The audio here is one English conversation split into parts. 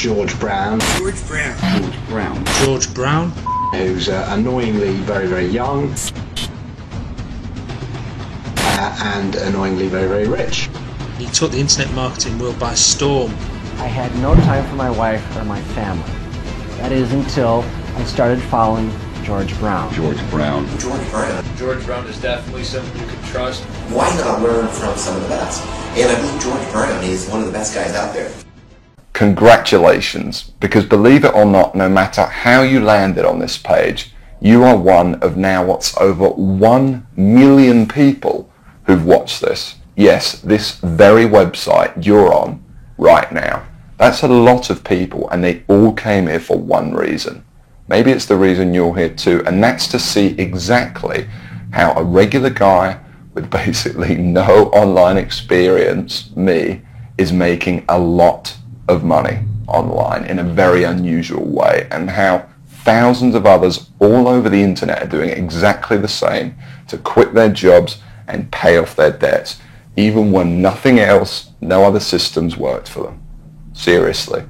George Brown. George Brown. George Brown. George Brown. Who's annoyingly very, very young. And annoyingly very, very rich. He took the internet marketing world by storm. I had no time for my wife or my family. That is until I started following George Brown. George Brown. George Brown. George Brown is definitely someone you can trust. Why not learn from some of the best? And I believe George Brown is one of the best guys out there. Congratulations, because believe it or not, no matter how you landed on this page, you are one of now what's over 1 million people who've watched this. Yes, this very website you're on right now. That's a lot of people, and they all came here for one reason. Maybe it's the reason you're here too, and that's to see exactly how a regular guy with basically no online experience, me, is making a lot of money online in a very unusual way, and how thousands of others all over the internet are doing exactly the same to quit their jobs and pay off their debts, even when nothing else, no other systems worked for them. Seriously.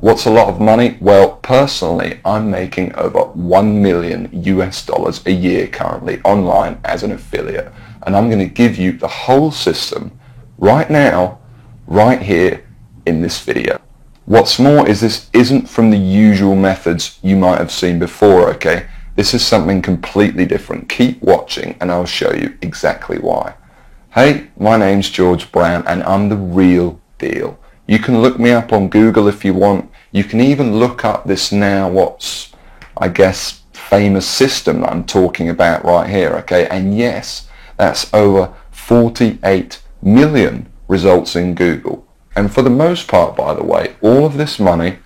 What's a lot of money? Well, personally, I'm making over 1 million US dollars a year currently online as an affiliate. And I'm going to give you the whole system right now, right here in this video. What's more is this isn't from the usual methods you might have seen before, okay? This is something completely different. Keep watching and I'll show you exactly why. Hey, my name's George Brown and I'm the real deal. You can look me up on Google if you want. You can even look up this now what's, I guess, famous system that I'm talking about right here, okay? And yes, that's over 48 million results in Google. And for the most part, by the way, all of this money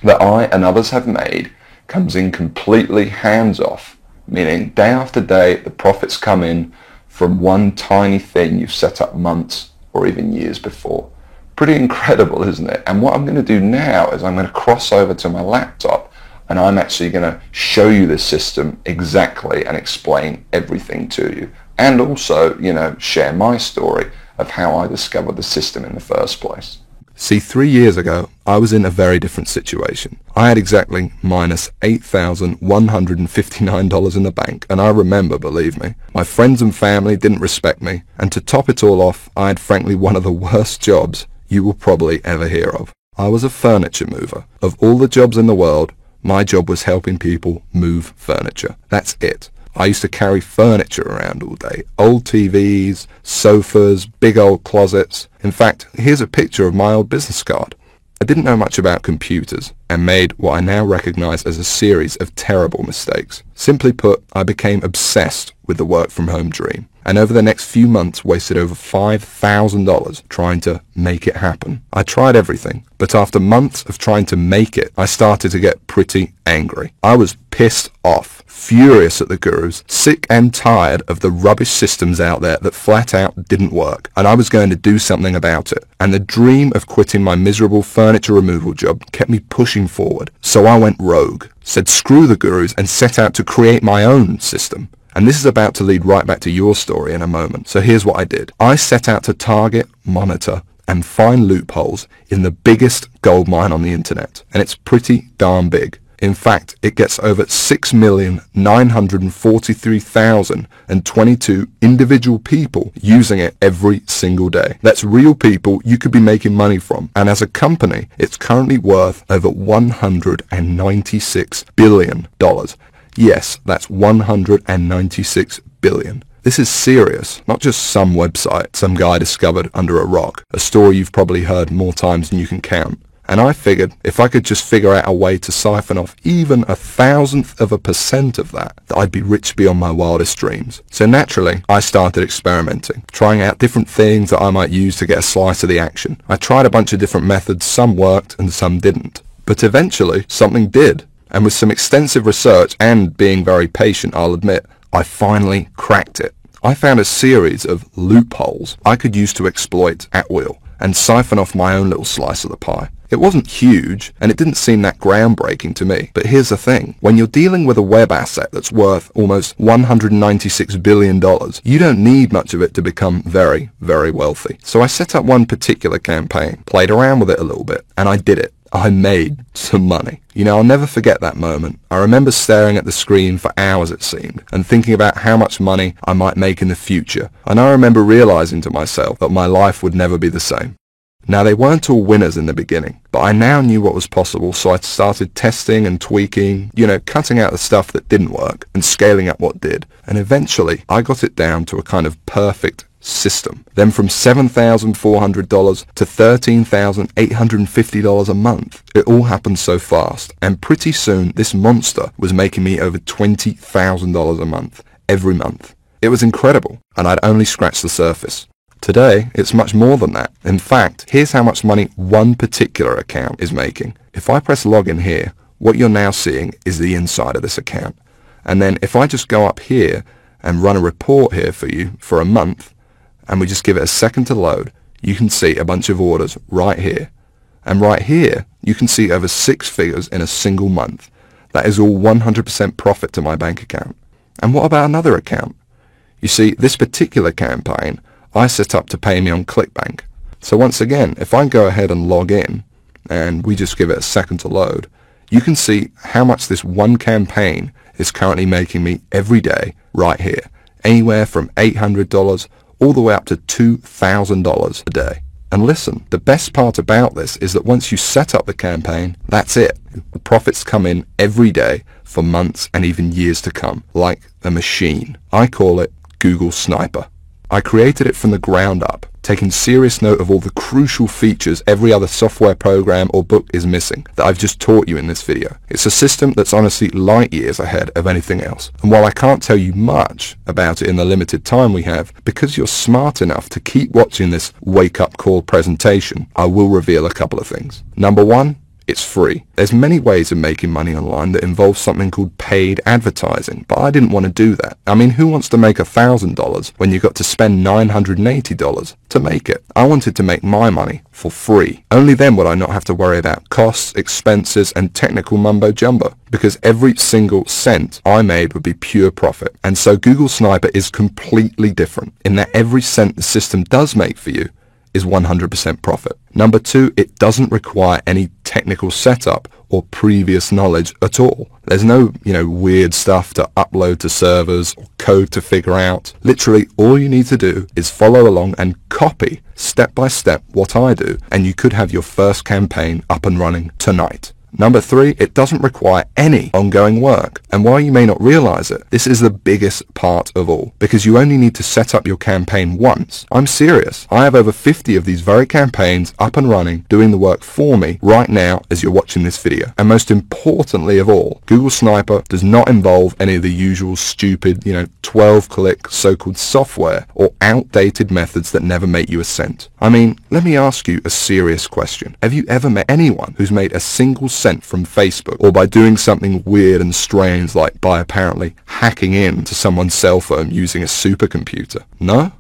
that I and others have made comes in completely hands-off, meaning day after day the profits come in from one tiny thing you've set up months or even years before. Pretty incredible, isn't it? And what I'm going to do now is I'm going to cross over to my laptop and I'm actually going to show you this system exactly and explain everything to you. And also, you know, share my story of how I discovered the system in the first place. See, 3 years ago, I was in a very different situation. I had exactly minus $8,159 in the bank, and I remember, believe me, my friends and family didn't respect me, and to top it all off, I had frankly one of the worst jobs you will probably ever hear of. I was a furniture mover. Of all the jobs in the world, my job was helping people move furniture. That's it. I used to carry furniture around all day. Old TVs, sofas, big old closets. In fact, here's a picture of my old business card. I didn't know much about computers and made what I now recognize as a series of terrible mistakes. Simply put, I became obsessed with the work from home dream, and over the next few months wasted over $5,000 trying to make it happen. I tried everything, but after months of trying to make it, I started to get pretty angry. I was pissed off, furious at the gurus, sick and tired of the rubbish systems out there that flat out didn't work, and I was going to do something about it. And the dream of quitting my miserable furniture removal job kept me pushing forward. So I went rogue, said screw the gurus, and set out to create my own system. And this is about to lead right back to your story in a moment. So here's what I did. I set out to target, monitor, and find loopholes in the biggest gold mine on the internet. And it's pretty darn big. In fact, it gets over 6,943,022 individual people using it every single day. That's real people you could be making money from. And as a company, it's currently worth over $196 billion. Yes, that's $196 billion. This is serious, not just some website some guy discovered under a rock, a story you've probably heard more times than you can count. And I figured if I could just figure out a way to siphon off even 0.001% of that, I'd be rich beyond my wildest dreams. So naturally, I started experimenting, trying out different things that I might use to get a slice of the action. I tried a bunch of different methods, some worked and some didn't. But eventually, something did. And with some extensive research and being very patient, I'll admit, I finally cracked it. I found a series of loopholes I could use to exploit at will and siphon off my own little slice of the pie. It wasn't huge, and it didn't seem that groundbreaking to me. But here's the thing. When you're dealing with a web asset that's worth almost $196 billion, you don't need much of it to become very, very wealthy. So I set up one particular campaign, played around with it a little bit, and I did it. I made some money. You know, I'll never forget that moment. I remember staring at the screen for hours, it seemed, and thinking about how much money I might make in the future. And I remember realizing to myself that my life would never be the same. Now, they weren't all winners in the beginning, but I now knew what was possible, so I started testing and tweaking, cutting out the stuff that didn't work and scaling up what did. And eventually, I got it down to a kind of perfect system. Then from $7,400 to $13,850 a month. It all happened so fast, and pretty soon this monster was making me over $20,000 a month, every month. It was incredible, and I'd only scratched the surface. Today, it's much more than that. In fact, here's how much money one particular account is making. If I press login here, what you're now seeing is the inside of this account. And then if I just go up here and run a report here for you for a month, and we just give it a second to load, you can see a bunch of orders right here. And right here, you can see over 6 figures in a single month. That is all 100% profit to my bank account. And what about another account? You see, this particular campaign, I set up to pay me on ClickBank. So once again, if I go ahead and log in, and we just give it a second to load, you can see how much this one campaign is currently making me every day right here. Anywhere from $800 all the way up to $2,000 a day. And listen, the best part about this is that once you set up the campaign, that's it. The profits come in every day for months and even years to come, like a machine. I call it Google Sniper. I created it from the ground up, taking serious note of all the crucial features every other software program or book is missing that I've just taught you in this video. It's a system that's honestly light years ahead of anything else. And while I can't tell you much about it in the limited time we have, because you're smart enough to keep watching this wake-up call presentation, I will reveal a couple of things. Number one, it's free. There's many ways of making money online that involve something called paid advertising, but I didn't want to do that. I mean, who wants to make $1,000 when you got to spend $980 to make it? I wanted to make my money for free. Only then would I not have to worry about costs, expenses, and technical mumbo jumbo, because every single cent I made would be pure profit. And so Google Sniper is completely different in that every cent the system does make for you is 100% profit. Number two, it doesn't require any technical setup or previous knowledge at all. There's no, weird stuff to upload to servers or code to figure out. Literally, all you need to do is follow along and copy step by step what I do, and you could have your first campaign up and running tonight. Number three, it doesn't require any ongoing work. And while you may not realize it, this is the biggest part of all, because you only need to set up your campaign once. I'm serious. I have over 50 of these very campaigns up and running, doing the work for me right now as you're watching this video. And most importantly of all, Google Sniper does not involve any of the usual stupid, 12-click so-called software or outdated methods that never make you a cent. I mean, let me ask you a serious question. Have you ever met anyone who's made a single cent from Facebook, or by doing something weird and strange like by apparently hacking into someone's cell phone using a supercomputer? No?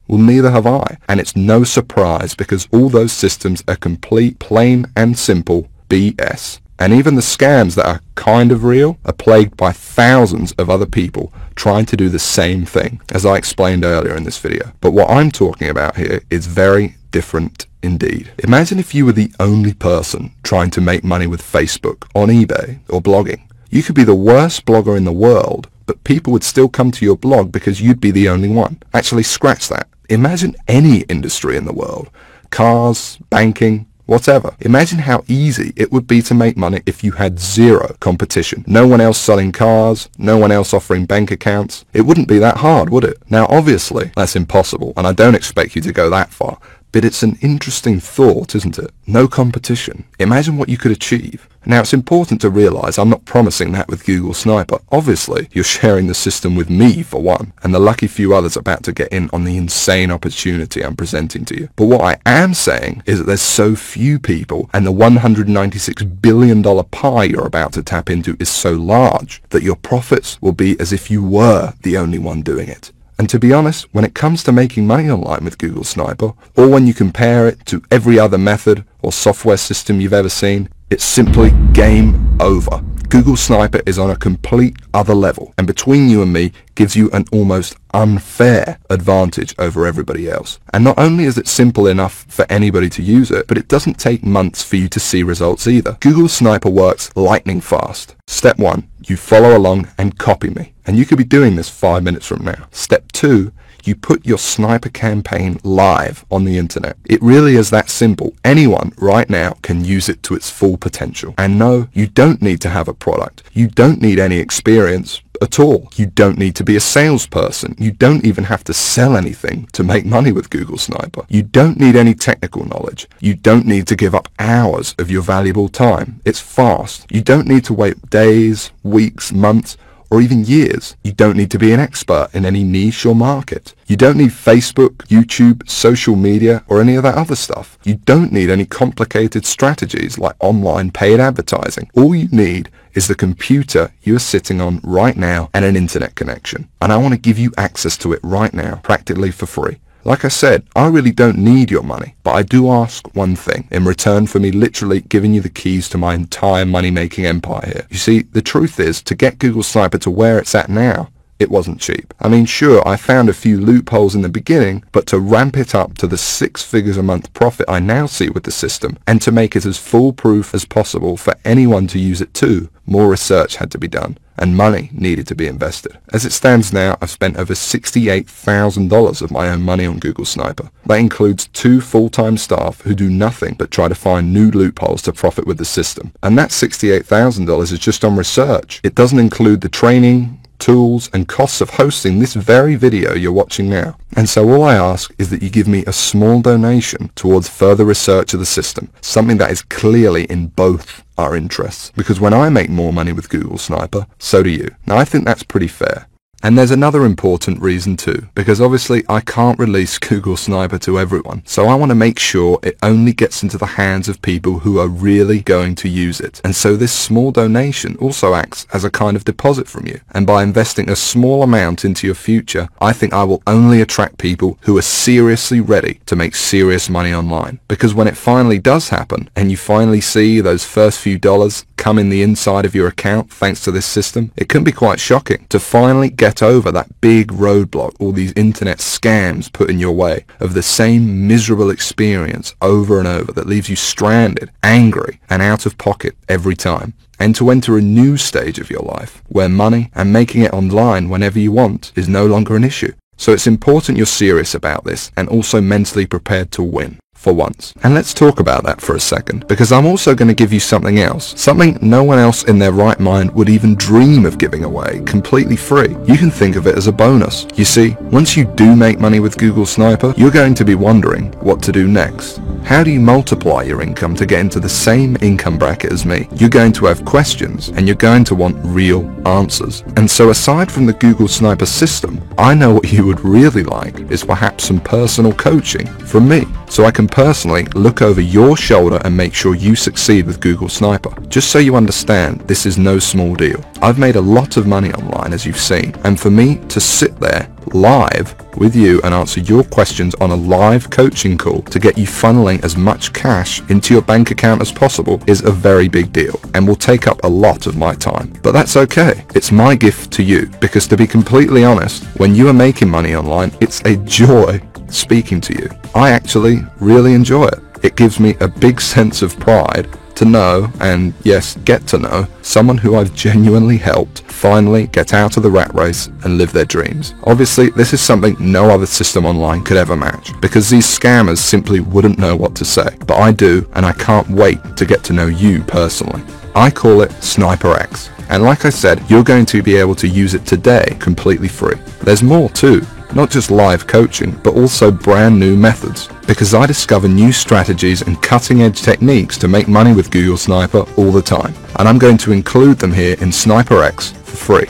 Well, neither have I. And it's no surprise, because all those systems are complete, plain and simple BS. And even the scams that are kind of real are plagued by thousands of other people trying to do the same thing, as I explained earlier in this video. But what I'm talking about here is very different indeed. Imagine if you were the only person trying to make money with Facebook, on eBay, or blogging. You could be the worst blogger in the world, but people would still come to your blog because you'd be the only one. Actually, scratch that. Imagine any industry in the world. Cars, banking, whatever. Imagine how easy it would be to make money if you had zero competition. No one else selling cars, no one else offering bank accounts. It wouldn't be that hard, would it? Now, obviously, that's impossible, and I don't expect you to go that far. But it's an interesting thought, isn't it? No competition. Imagine what you could achieve. Now, it's important to realize I'm not promising that with Google Sniper. Obviously, you're sharing the system with me, for one, and the lucky few others about to get in on the insane opportunity I'm presenting to you. But what I am saying is that there's so few people, and the $196 billion pie you're about to tap into is so large, that your profits will be as if you were the only one doing it. And to be honest, when it comes to making money online with Google Sniper, or when you compare it to every other method or software system you've ever seen, it's simply game over. Google Sniper is on a complete other level, and between you and me gives you an almost unfair advantage over everybody else. And not only is it simple enough for anybody to use it, but it doesn't take months for you to see results either. Google Sniper works lightning fast. Step 1, you follow along and copy me. And you could be doing this 5 minutes from now. Step 2, you put your sniper campaign live on the internet. It really is that simple. Anyone right now can use it to its full potential. And no, you don't need to have a product. You don't need any experience at all. You don't need to be a salesperson. You don't even have to sell anything to make money with Google Sniper. You don't need any technical knowledge. You don't need to give up hours of your valuable time. It's fast. You don't need to wait days, weeks, months, or even years. You don't need to be an expert in any niche or market. You don't need Facebook, YouTube, social media, or any of that other stuff. You don't need any complicated strategies like online paid advertising. All you need is the computer you are sitting on right now and an internet connection. And I want to give you access to it right now, practically for free. Like I said, I really don't need your money, but I do ask one thing in return for me literally giving you the keys to my entire money-making empire here. You see, the truth is, to get Google Sniper to where it's at now, it wasn't cheap. I mean, sure, I found a few loopholes in the beginning, but to ramp it up to the 6 figures a month profit I now see with the system, and to make it as foolproof as possible for anyone to use it too, more research had to be done, and money needed to be invested. As it stands now, I've spent over $68,000 of my own money on Google Sniper. That includes 2 full-time staff who do nothing but try to find new loopholes to profit with the system. And that $68,000 is just on research. It doesn't include the training, tools and costs of hosting this very video you're watching now. And so all I ask is that you give me a small donation towards further research of the system, something that is clearly in both our interests. Because when I make more money with Google Sniper, so do you. Now I think that's pretty fair. And there's another important reason too, because obviously I can't release Google Sniper to everyone, so I want to make sure it only gets into the hands of people who are really going to use it. And so this small donation also acts as a kind of deposit from you, and by investing a small amount into your future, I think I will only attract people who are seriously ready to make serious money online. Because when it finally does happen, and you finally see those first few dollars come in the inside of your account thanks to this system, it can be quite shocking to finally get over that big roadblock all these internet scams put in your way of the same miserable experience over and over that leaves you stranded, angry and out of pocket every time, and to enter a new stage of your life where money and making it online whenever you want is no longer an issue. So it's important you're serious about this and also mentally prepared to win. For once. And let's talk about that for a second, because I'm also going to give you something else, something no one else in their right mind would even dream of giving away completely free. You can think of it as a bonus. You see, once you do make money with Google Sniper, you're going to be wondering what to do next. How do you multiply your income to get into the same income bracket as me? You're going to have questions, and you're going to want real answers. And so aside from the Google Sniper system, I know what you would really like is perhaps some personal coaching from me, so I can personally look over your shoulder and make sure you succeed with Google Sniper. Just so you understand, this is no small deal. I've made a lot of money online, as you've seen, and for me to sit there live with you and answer your questions on a live coaching call to get you funneling as much cash into your bank account as possible is a very big deal and will take up a lot of my time. But that's okay. It's my gift to you, because to be completely honest, when you are making money online, it's a joy speaking to you. I actually really enjoy it. It gives me a big sense of pride to know, and yes, get to know, someone who I've genuinely helped finally get out of the rat race and live their dreams. Obviously, this is something no other system online could ever match, because these scammers simply wouldn't know what to say. But I do, and I can't wait to get to know you personally. I call it Sniper X. And like I said, you're going to be able to use it today completely free. There's more too. Not just live coaching, but also brand new methods. Because I discover new strategies and cutting edge techniques to make money with Google Sniper all the time. And I'm going to include them here in Sniper X for free.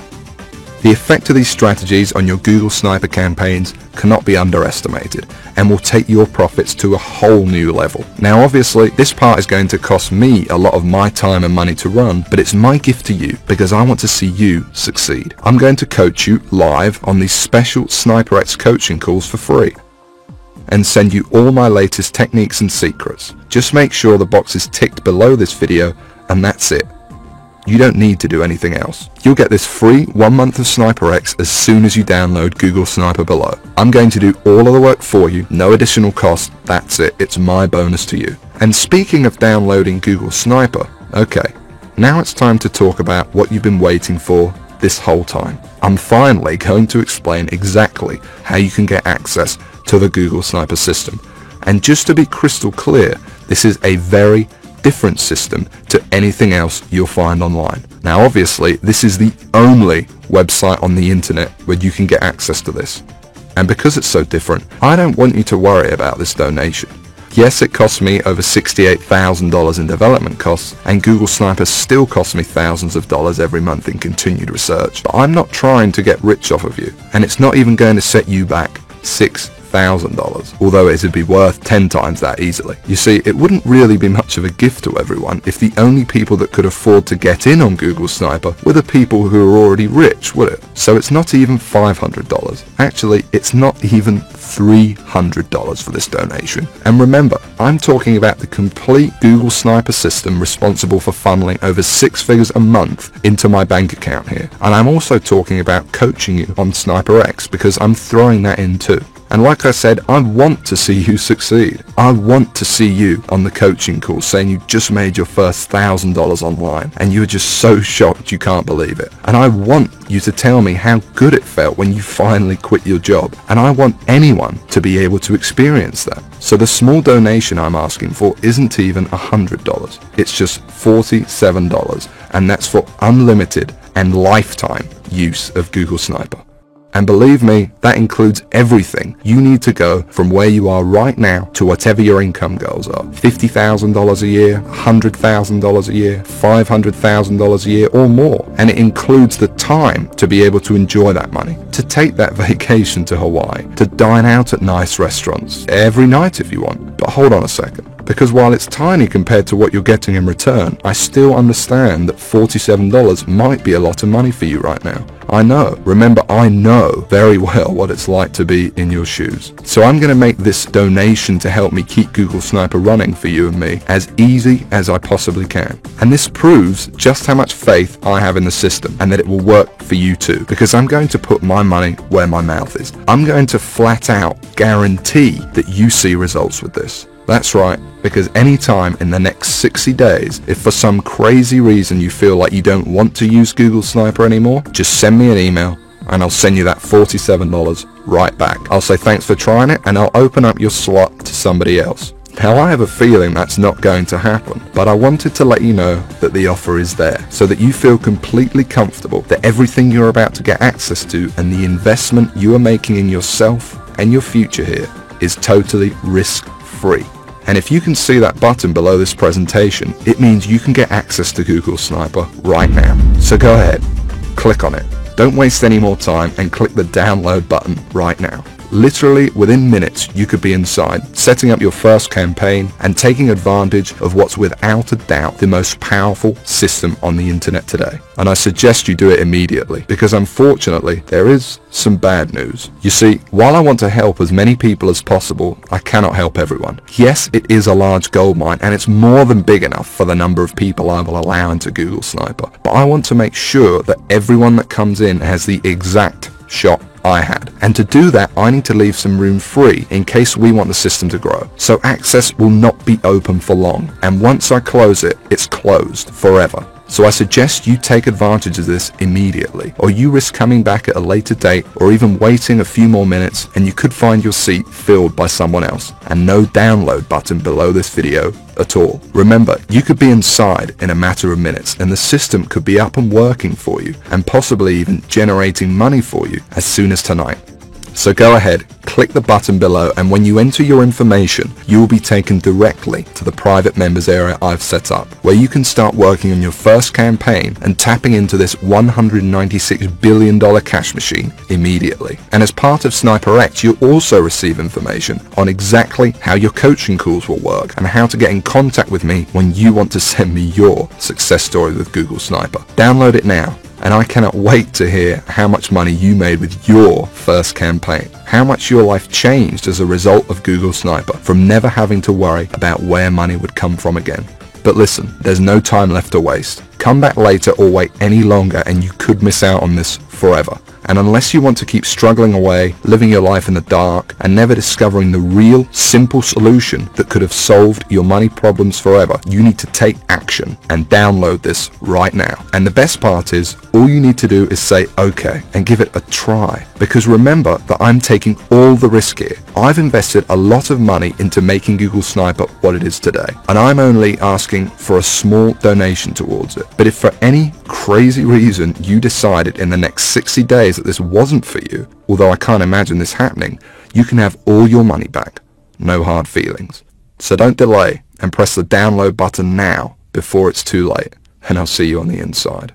The effect of these strategies on your Google Sniper campaigns cannot be underestimated and will take your profits to a whole new level. Now obviously this part is going to cost me a lot of my time and money to run, but it's my gift to you because I want to see you succeed. I'm going to coach you live on these special SniperX coaching calls for free and send you all my latest techniques and secrets. Just make sure the box is ticked below this video and that's it. You don't need to do anything else. You'll get this free 1 month of SniperX as soon as you download Google Sniper below. I'm going to do all of the work for you, no additional cost, that's it, it's my bonus to you. And speaking of downloading Google Sniper, okay, now it's time to talk about what you've been waiting for this whole time. I'm finally going to explain exactly how you can get access to the Google Sniper system. And just to be crystal clear, this is a very different system to anything else you'll find online. Now obviously this is the only website on the internet where you can get access to this. And because it's so different, I don't want you to worry about this donation. Yes, it cost me over $68,000 in development costs, and Google Sniper still costs me thousands of dollars every month in continued research, but I'm not trying to get rich off of you, and it's not even going to set you back $6,000, although it would be worth 10 times that easily. You see, it wouldn't really be much of a gift to everyone if the only people that could afford to get in on Google Sniper were the people who are already rich, would it? So it's not even $500. Actually, it's not even $300 for this donation. And remember, I'm talking about the complete Google Sniper system responsible for funneling over 6 figures a month into my bank account here. And I'm also talking about coaching you on SniperX because I'm throwing that in too. And like I said, I want to see you succeed. I want to see you on the coaching call saying you just made your first $1,000 online and you're just so shocked you can't believe it. And I want you to tell me how good it felt when you finally quit your job. And I want anyone to be able to experience that. So the small donation I'm asking for isn't even $100. It's just $47, and that's for unlimited and lifetime use of Google Sniper. And believe me, that includes everything you need to go from where you are right now to whatever your income goals are. $50,000 a year, $100,000 a year, $500,000 a year or more. And it includes the time to be able to enjoy that money, to take that vacation to Hawaii, to dine out at nice restaurants every night if you want. But hold on a second. Because while it's tiny compared to what you're getting in return, I still understand that $47 might be a lot of money for you right now. I know. Remember, I know very well what it's like to be in your shoes. So I'm going to make this donation to help me keep Google Sniper running for you and me as easy as I possibly can. And this proves just how much faith I have in the system and that it will work for you too. Because I'm going to put my money where my mouth is. I'm going to flat out guarantee that you see results with this. That's right, because anytime in the next 60 days, if for some crazy reason you feel like you don't want to use Google Sniper anymore, just send me an email and I'll send you that $47 right back. I'll say thanks for trying it and I'll open up your slot to somebody else. Now I have a feeling that's not going to happen, but I wanted to let you know that the offer is there so that you feel completely comfortable that everything you're about to get access to and the investment you are making in yourself and your future here is totally risk-free. And if you can see that button below this presentation, it means you can get access to Google Sniper right now. So go ahead, click on it. Don't waste any more time and click the download button right now. Literally within minutes you could be inside, setting up your first campaign and taking advantage of what's without a doubt the most powerful system on the internet today. And I suggest you do it immediately because unfortunately there is some bad news. You see, while I want to help as many people as possible, I cannot help everyone. Yes, it is a large goldmine and it's more than big enough for the number of people I will allow into Google Sniper. But I want to make sure that everyone that comes in has the exact shot I had. And to do that, I need to leave some room free in case we want the system to grow. So access will not be open for long. And once I close it, it's closed forever. So I suggest you take advantage of this immediately, or you risk coming back at a later date or even waiting a few more minutes and you could find your seat filled by someone else. And no download button below this video at all. Remember, you could be inside in a matter of minutes and the system could be up and working for you and possibly even generating money for you as soon as tonight. So go ahead, click the button below, and when you enter your information, you will be taken directly to the private members area I've set up, where you can start working on your first campaign and tapping into this $196 billion cash machine immediately. And as part of SniperX, you'll also receive information on exactly how your coaching calls will work and how to get in contact with me when you want to send me your success story with Google Sniper. Download it now, and I cannot wait to hear how much money you made with your first campaign, how much your life changed as a result of Google Sniper, from never having to worry about where money would come from again. But listen, there's no time left to waste. Come back later or wait any longer and you could miss out on this forever. And unless you want to keep struggling away, living your life in the dark, and never discovering the real, simple solution that could have solved your money problems forever, you need to take action and download this right now. And the best part is, all you need to do is say okay and give it a try. Because remember that I'm taking all the risk here. I've invested a lot of money into making Google Sniper what it is today, and I'm only asking for a small donation towards it. But if for any crazy reason you decided in the next 60 days that this wasn't for you, although I can't imagine this happening, you can have all your money back. No hard feelings. So don't delay and press the download button now before it's too late, and I'll see you on the inside.